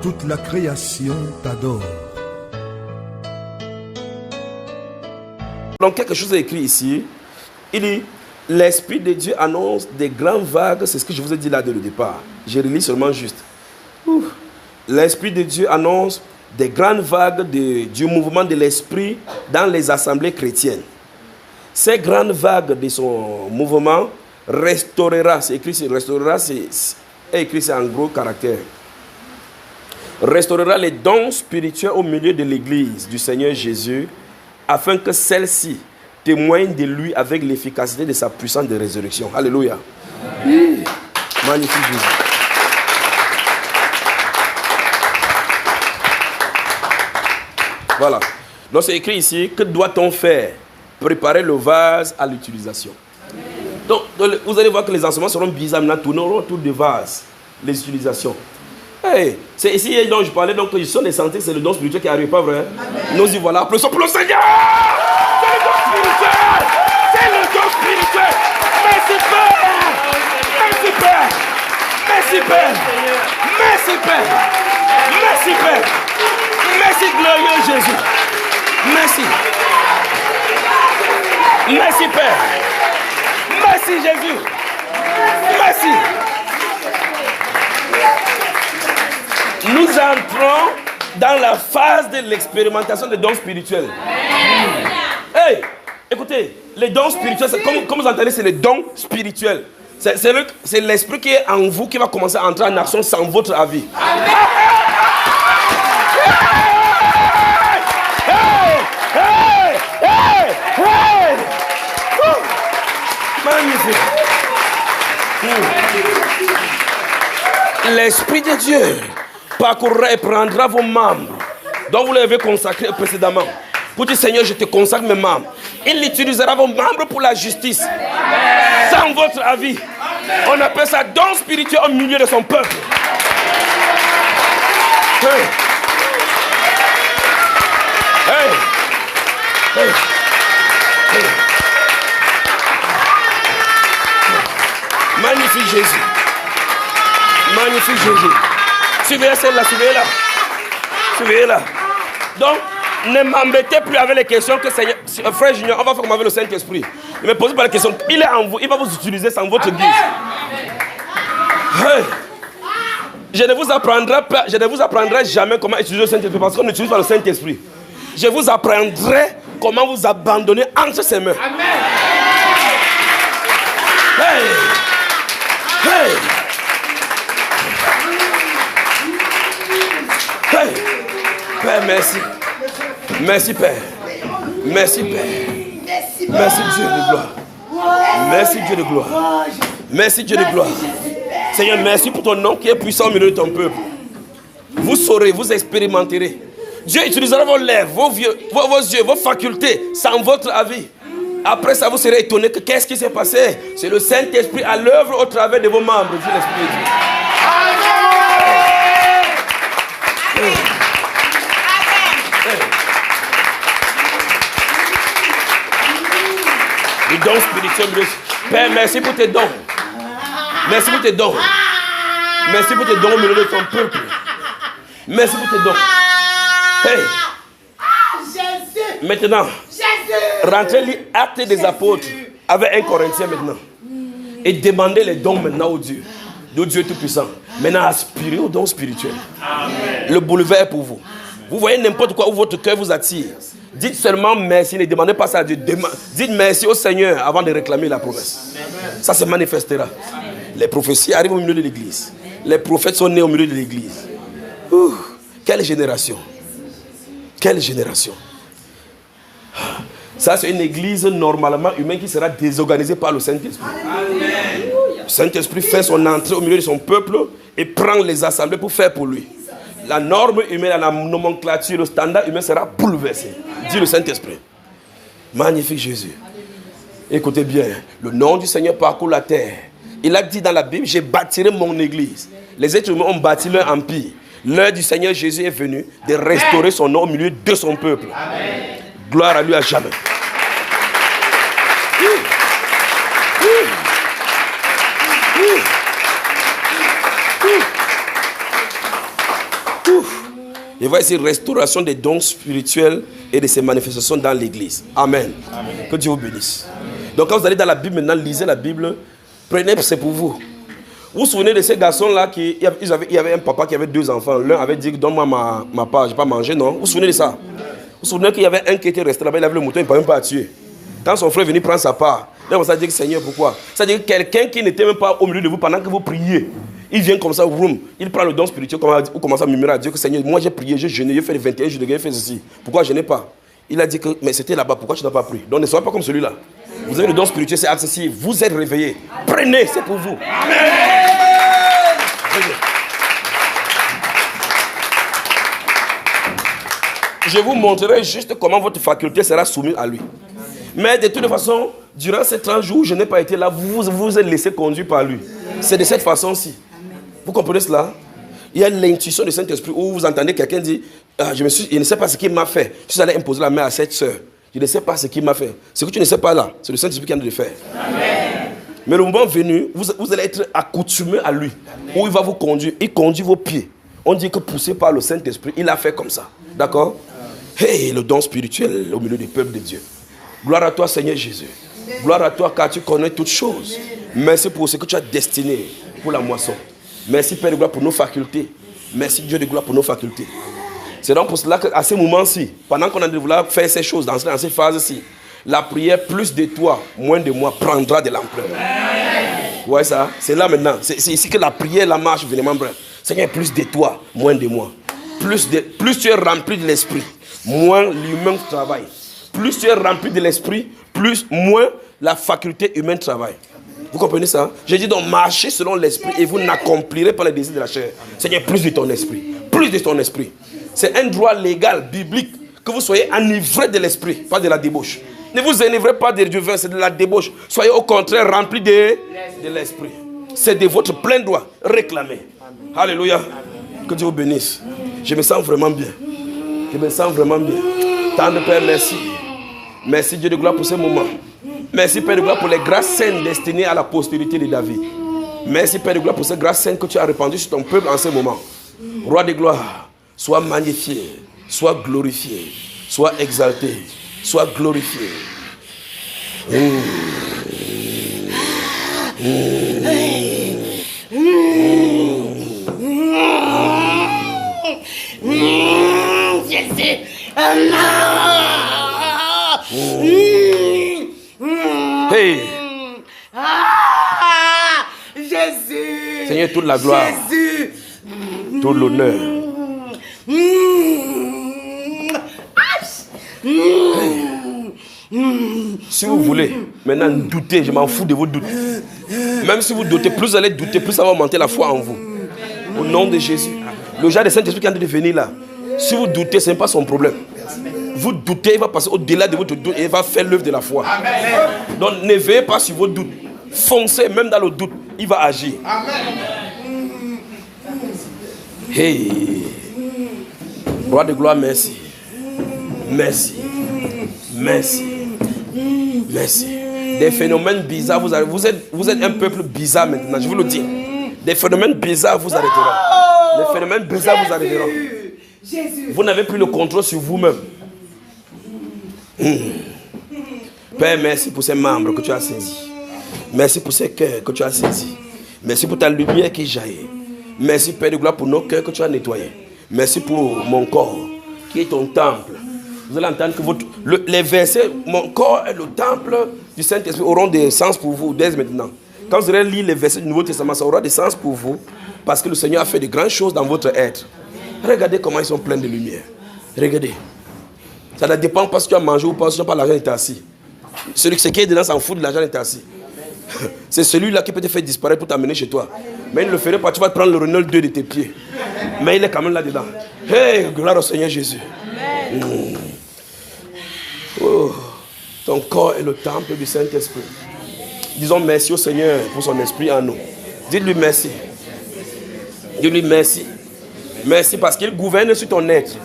toute la création t'adore. Donc quelque chose est écrit ici. Il dit, l'Esprit de Dieu annonce des grandes vagues. C'est ce que je vous ai dit là dès le départ. Je relis seulement juste. L'Esprit de Dieu annonce des grandes vagues du mouvement de l'Esprit dans les assemblées chrétiennes. Ces grandes vagues de son mouvement restaurera, c'est écrit ici, restaurera, c'est écrit c'est en gros caractère. Restaurera les dons spirituels au milieu de l'Église du Seigneur Jésus, afin que celle-ci témoigne de lui avec l'efficacité de sa puissance de résurrection. Alléluia. Magnifique Jésus. Voilà. Donc c'est écrit ici, que doit-on faire? Préparer le vase à l'utilisation. Donc vous allez voir que les enseignements seront bizarres, maintenant tourneront autour des vases, les utilisations. Hey, c'est ici dont je parlais, donc je suis des santé, c'est le don spirituel qui arrive, pas vrai? Amen. Nous y voilà, applaudissons pour le Seigneur! C'est le don spirituel! C'est le don spirituel! Merci Père! Merci Père! Merci Père! Merci Père! Merci Père! Merci glorieux Jésus! Merci! Merci Père! Merci Jésus! Merci! Nous entrons dans la phase de l'expérimentation des dons spirituels. Hey, écoutez, les dons spirituels, comme vous entendez, c'est les dons spirituels. C'est l'esprit qui est en vous qui va commencer à entrer en action sans votre avis. Magnifique. L'Esprit de Dieu parcourra et prendra vos membres dont vous l'avez consacré précédemment. Pour dire Seigneur, je te consacre mes membres. Il utilisera vos membres pour la justice. Sans votre avis. On appelle ça don spirituel au milieu de son peuple. Hey. Hey. Hey. Hey. Magnifique Jésus. Magnifique Jésus. Suivez celle-là, suivez-la. Suivez-la. Donc, ne m'embêtez plus avec les questions que Seigneur. Frère Junior, on va faire comme avec le Saint-Esprit. Ne me posez pas la question. Il est en vous, il va vous utiliser sans votre guise. Hey. Je ne vous apprendrai jamais comment utiliser le Saint-Esprit parce qu'on n'utilise pas le Saint-Esprit. Je vous apprendrai comment vous abandonner entre ses mains. Amen. Hey. Hey. Hey. Père, merci. Merci, Père. Merci, Père. Merci, Dieu de gloire. Merci, Dieu de gloire. Merci, Dieu de gloire. Seigneur, merci pour ton nom qui est puissant au milieu de ton peuple. Vous saurez, vous expérimenterez. Dieu utilisera vos lèvres, vos yeux, vos facultés, sans votre avis. Après ça, vous serez étonné que qu'est-ce qui s'est passé? C'est le Saint-Esprit à l'œuvre au travers de vos membres, dit l'Esprit de Dieu. Amen. Les dons spirituels. Père, merci pour tes dons. Merci pour tes dons. Merci pour tes dons au milieu de ton peuple. Merci pour tes dons. Hey. Maintenant, rentrez lire Actes des Apôtres avec 1 Corinthiens maintenant. Et demandez les dons maintenant au Dieu. De Dieu Tout-Puissant. Maintenant, aspirez aux dons spirituels. Amen. Le boulevard est pour vous. Vous voyez n'importe quoi où votre cœur vous attire. Dites seulement merci, ne demandez pas ça à Dieu. Dites merci au Seigneur avant de réclamer la promesse. Amen. Ça se manifestera. Amen. Les prophéties arrivent au milieu de l'église. Les prophètes sont nés au milieu de l'église. Quelle génération. Quelle génération. Ça, c'est une église normalement humaine qui sera désorganisée par le Saint-Esprit. Amen. Le Saint-Esprit fait son entrée au milieu de son peuple et prend les assemblées pour faire pour lui. La norme humaine, la nomenclature, le standard humain sera bouleversé. Dit le Saint-Esprit. Magnifique Jésus. Écoutez bien, le nom du Seigneur parcourt la terre. Il a dit dans la Bible, je bâtirai mon église. Les êtres humains ont bâti leur empire. L'heure du Seigneur Jésus est venue de restaurer son nom au milieu de son peuple. Amen. Gloire à lui à jamais. Et voici restauration des dons spirituels et de ses manifestations dans l'église. Amen. Amen. Que Dieu vous bénisse. Amen. Donc quand vous allez dans la Bible maintenant, lisez la Bible. Prenez, c'est pour vous. Vous vous souvenez de ces garçons-là il y avait un papa qui avait 2 enfants. L'un avait dit, donne-moi ma part, je n'ai pas mangé, non? Vous vous souvenez de ça? Vous vous souvenez qu'il y avait un qui était resté là-bas, il avait le mouton, il ne pouvait même pas tuer. Quand son frère est venu prendre sa part, là, on s'est dit, Seigneur, pourquoi? C'est-à-dire que quelqu'un qui n'était même pas au milieu de vous pendant que vous priez, il vient comme ça, room, il prend le don spirituel, ou commence à murmurer à Dieu que Seigneur, moi j'ai prié, j'ai jeûné, j'ai fait les 21 jours, j'ai fait ceci. Pourquoi je n'ai pas? Il a dit que, mais c'était là-bas, pourquoi tu n'as pas pris? Donc ne soyez pas comme celui-là. Vous avez le don spirituel, c'est accessible, vous êtes réveillés. Prenez, c'est pour vous. Amen. Je vous montrerai juste comment votre faculté sera soumise à lui. Mais de toute façon, durant ces 30 jours, je n'ai pas été là, vous vous êtes laissé conduire par lui. C'est de cette façon-ci. Vous comprenez cela? Il y a l'intuition du Saint-Esprit où vous entendez quelqu'un dire, je ne sais pas ce qu'il m'a fait. Je suis allé imposer la main à cette soeur. Je ne sais pas ce qu'il m'a fait. Ce que tu ne sais pas là, c'est le Saint-Esprit qui a de le faire. Amen. Mais le moment venu, vous allez être accoutumé à lui. Amen. Où il va vous conduire. Il conduit vos pieds. On dit que poussé par le Saint-Esprit, il a fait comme ça. D'accord? Hey, le don spirituel au milieu du peuple de Dieu. Gloire à toi, Seigneur Jésus. Gloire à toi, car tu connais toutes choses. Merci pour ce que tu as destiné pour la moisson. Merci, Père de gloire, pour nos facultés. Merci, Dieu de gloire, pour nos facultés. C'est donc pour cela qu'à ce moment-ci, pendant qu'on a voulu faire ces choses, dans ces phases-ci, la prière, plus de toi, moins de moi, prendra de l'ampleur. Vous voyez ça? C'est là maintenant. C'est ici que la prière, la marche, vraiment bref. Seigneur, plus de toi, moins de moi. Plus tu es rempli de l'esprit, moins l'humain travaille. Plus tu es rempli de l'esprit, moins la faculté humaine travaille. Vous comprenez ça? J'ai dit donc marchez selon l'esprit et vous n'accomplirez pas les désirs de la chair. Seigneur, plus de ton esprit. Plus de ton esprit. C'est un droit légal, biblique, que vous soyez enivrés de l'esprit, pas de la débauche. Ne vous enivrez pas du vin, c'est de la débauche. Soyez au contraire remplis de l'esprit. C'est de votre plein droit. Réclamez. Alléluia. Que Dieu vous bénisse. Je me sens vraiment bien. Je me sens vraiment bien. Tendre Père, merci. Merci Dieu de gloire pour ce moment. Merci Père de gloire pour les grâces saintes destinées à la postérité de David. Merci Père de gloire pour ces grâces saintes que tu as répandues sur ton peuple en ce moment. Roi de gloire, sois magnifié, sois glorifié, sois exalté, sois glorifié. Jésus. Hey. Jésus. Seigneur, toute la gloire, Jésus. tout l'honneur. Si vous voulez, maintenant doutez, je m'en fous de vos doutes. Même si vous doutez, plus vous allez douter, plus ça va augmenter la foi en vous. Au nom de Jésus. Le genre de Saint-Esprit qui est en train de venir là, si vous doutez, ce n'est pas son problème. Vous doutez, il va passer au-delà de votre doute et il va faire l'œuvre de la foi. Amen. Donc ne veillez pas sur vos doutes. Foncez même dans le doute, il va agir. Amen. Hey. Roi de gloire, merci. Merci. Merci. Merci. Des phénomènes bizarres, vous êtes un peuple bizarre maintenant, je vous le dis. Des phénomènes bizarres vous arrêteront. Des phénomènes bizarres vous arrêteront. Vous n'avez plus le contrôle sur vous-même. Père, merci pour ces membres que tu as saisis. Merci pour ces cœurs que tu as saisis. Merci pour ta lumière qui jaillit. Merci Père de gloire pour nos cœurs que tu as nettoyés. Merci pour mon corps qui est ton temple. Vous allez entendre que les versets, mon corps est le temple du Saint-Esprit, auront des sens pour vous dès maintenant. Quand vous allez lire les versets du Nouveau Testament, ça aura des sens pour vous parce que le Seigneur a fait de grandes choses dans votre être. Regardez comment ils sont pleins de lumière. Regardez. Ça ne dépend pas si tu as mangé ou pas, si tu n'as pas l'argent et tu es assis. Celui qui est dedans s'en fout de l'argent et tu es assis. C'est celui-là qui peut te faire disparaître pour t'amener chez toi. Mais il ne le ferait pas, tu vas te prendre le Renault 2 de tes pieds. Mais il est quand même là-dedans. Hey, gloire au Seigneur Jésus. Oh, ton corps est le temple du Saint-Esprit. Disons merci au Seigneur pour son esprit en nous. Dites-lui merci. Dites-lui merci. Merci parce qu'il gouverne sur ton être.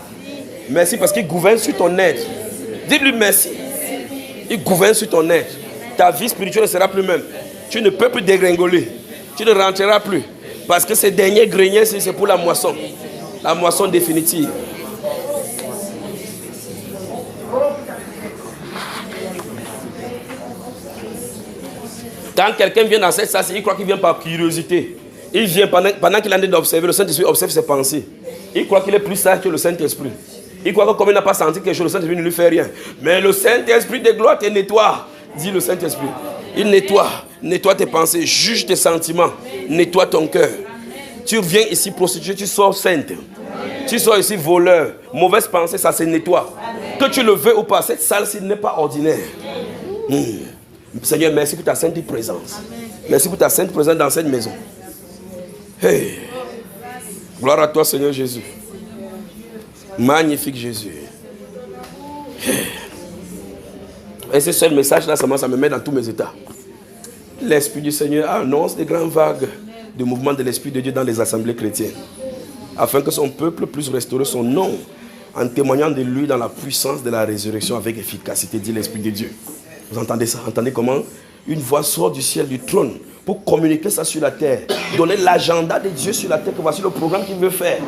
Merci parce qu'il gouverne sur ton être. Dites-lui merci. Il gouverne sur ton être. Ta vie spirituelle ne sera plus même. Tu ne peux plus dégringoler. Tu ne rentreras plus. Parce que ces derniers greniers, c'est pour la moisson. La moisson définitive. Quand quelqu'un vient dans cette salle, il croit qu'il vient par curiosité. Il vient pendant qu'il est en train d'observer, le Saint-Esprit observe ses pensées. Il croit qu'il est plus sage que le Saint-Esprit. Il croit que comme il n'a pas senti quelque chose, le Saint-Esprit ne lui fait rien. Mais le Saint-Esprit de gloire te nettoie, dit le Saint-Esprit. Il nettoie tes pensées, juge tes sentiments, nettoie ton cœur. Tu viens ici prostituée, tu sors sainte. Tu sors ici voleur, mauvaise pensée, ça se nettoie. Que tu le veux ou pas, cette salle-ci n'est pas ordinaire. Seigneur, merci pour ta sainte présence. Merci pour ta sainte présence dans cette maison. Hey. Gloire à toi, Seigneur Jésus. Magnifique Jésus. Hey. Et ce seul message-là, ça me met dans tous mes états. L'Esprit du Seigneur annonce des grandes vagues de mouvement de l'Esprit de Dieu dans les assemblées chrétiennes, afin que son peuple puisse restaurer son nom en témoignant de lui dans la puissance de la résurrection avec efficacité, dit l'Esprit de Dieu. Vous entendez ça? Entendez comment une voix sort du ciel, du trône, pour communiquer ça sur la terre, donner l'agenda de Dieu sur la terre, que voici le programme qu'il veut faire.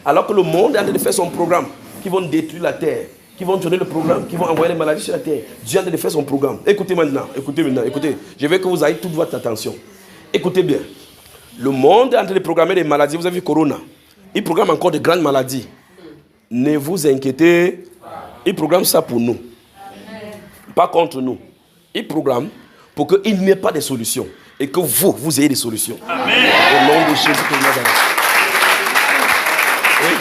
Alors que le monde est en train de faire son programme, qui vont détruire la terre, qui vont donner le programme, qui vont envoyer les maladies sur la terre. Dieu est en train de faire son programme. Écoutez maintenant, écoutez. Je veux que vous ayez toute votre attention. Écoutez bien. Le monde est en train de programmer des maladies. Vous avez vu Corona. Il programme encore de grandes maladies. Ne vous inquiétez. Il programme ça pour nous. Pas contre nous. Il programme pour qu'il n'y ait pas de solutions. Et que vous ayez des solutions. Amen. Au nom de Jésus de Nazareth. Oui.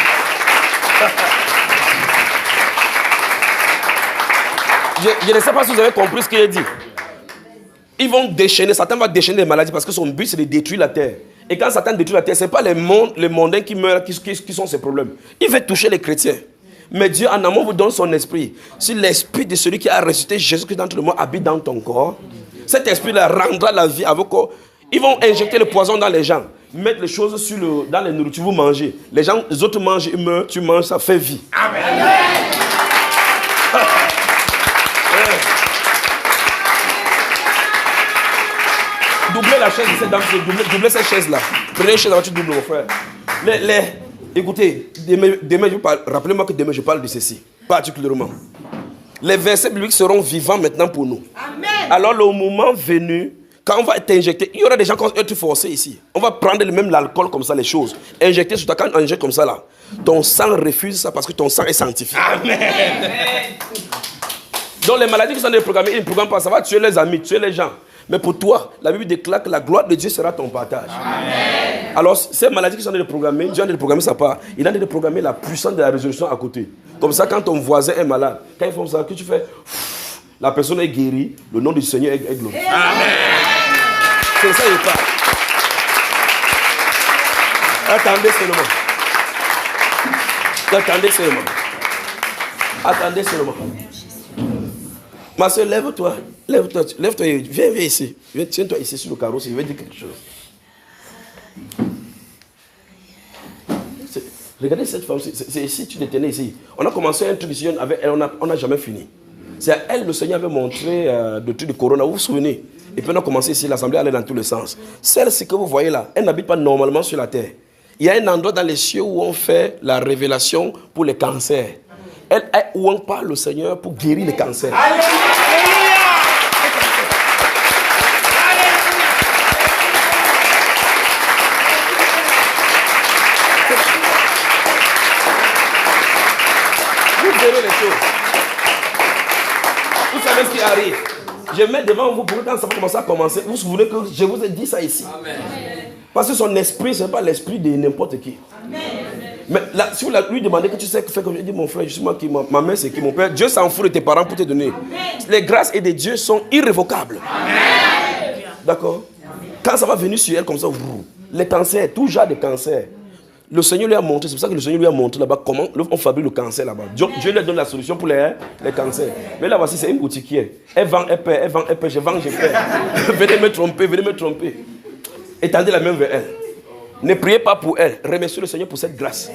Je ne sais pas si vous avez compris ce qu'il a dit. Ils vont déchaîner, Satan va déchaîner les maladies parce que son but c'est de détruire la terre. Et quand Satan détruit la terre, ce n'est pas les mondains qui meurent qui sont ses problèmes. Il veut toucher les chrétiens. Mais Dieu en amont vous donne son esprit. Si l'esprit de celui qui a ressuscité Jésus-Christ d'entre les morts habite dans ton corps, cet esprit-là rendra la vie à vos corps. Ils vont injecter le poison dans les gens, mettre les choses dans les nourritures, vous mangez. Les autres mangent, ils meurent, tu manges, ça fait vie. Amen. Doublez la chaise, doublez cette chaise-là. Prenez une chaise avant que tu doubles, mon frère. Écoutez, demain, rappelez-moi que demain je parle de ceci, particulièrement. Les versets bibliques seront vivants maintenant pour nous. Amen. Alors le moment venu, quand on va être injecté, il y aura des gens qui vont être forcés ici. On va prendre même l'alcool comme ça, les choses. Injecter sur ta canne, injecte comme ça là. Ton sang refuse ça parce que ton sang est sanctifié. Amen. Donc les maladies qui sont déprogrammées, ils ne programment pas, ça va tuer les amis, tuer les gens. Mais pour toi, la Bible déclare que la gloire de Dieu sera ton partage. Amen. Alors, ces maladies qui sont déprogrammées, Dieu a déprogrammé sa part. Il a déprogrammé la puissance de la résurrection à côté. Comme ça, quand ton voisin est malade, quand ils font ça, que tu fais, la personne est guérie, le nom du Seigneur est glorifié. Amen. C'est ça, il part. Attendez seulement. Ma soeur, lève-toi, viens ici. Tiens-toi ici sur le carreau, je vais dire quelque chose. Regardez cette femme, c'est ici, tu te tenais ici. On a commencé un truc ici avec elle, on n'a jamais fini. C'est à elle, le Seigneur avait montré le truc de Corona, vous vous souvenez? Et puis on a commencé ici, l'assemblée allait dans tous les sens. Celle-ci que vous voyez là, elle n'habite pas normalement sur la terre. Il y a un endroit dans les cieux où on fait la révélation pour les cancers. Elle est où on parle le Seigneur pour guérir les cancers. Vous verrez les choses. Vous savez ce qui arrive. Je mets devant vous pour que quand ça va commencer, vous vous souvenez que je vous ai dit ça ici. Amen. Parce que son esprit, ce n'est pas l'esprit de n'importe qui. Amen. Mais là, si vous lui demandez que tu sais que fait comme je dis, mon frère, justement, ma mère c'est qui, mon père, Dieu s'en fout de tes parents pour te donner. Amen. Les grâces et de Dieu sont irrévocables. Amen. D'accord? Quand ça va venir sur elle comme ça, les cancers, tout genre de cancers, le Seigneur lui a montré, c'est pour ça que le Seigneur lui a montré là-bas comment on fabrique le cancer là-bas. Dieu lui donne la solution pour les cancers. Mais là, voici, c'est une boutiquière. Elle vend, elle paie, je vends, je paie. Venez me tromper. Étendez la main vers elle. Ne priez pas pour elle. Remerciez le Seigneur pour cette grâce.